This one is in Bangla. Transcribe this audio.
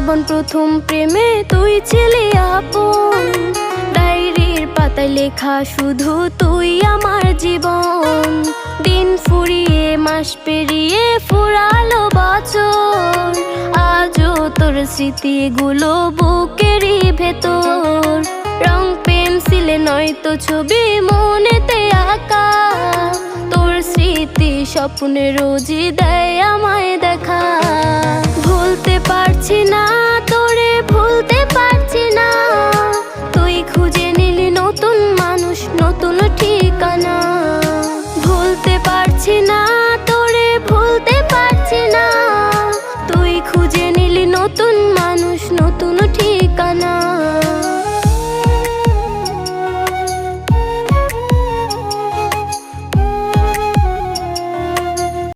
জীবন প্রথম প্রেমে তুই ছিলি আপন, ডায়েরির পাতায় লেখা শুধু তুই আমার জীবন। দিন ফুরিয়ে মাস পেরিয়ে ফুরালো বছর, আজও তোর স্মৃতিগুলো বুকেরই ভেতর। রং পেন্সিলে নয়তো ছবি মনেতে আঁকা, তোর স্মৃতি স্বপ্নে রোজই দেয় আমায় দেখা। ভুলতে পারছি না তোরে, ভুলতে পারছি না, তুই খুঁজে নিলি নতুন মানুষ, নতুন ঠিকানা।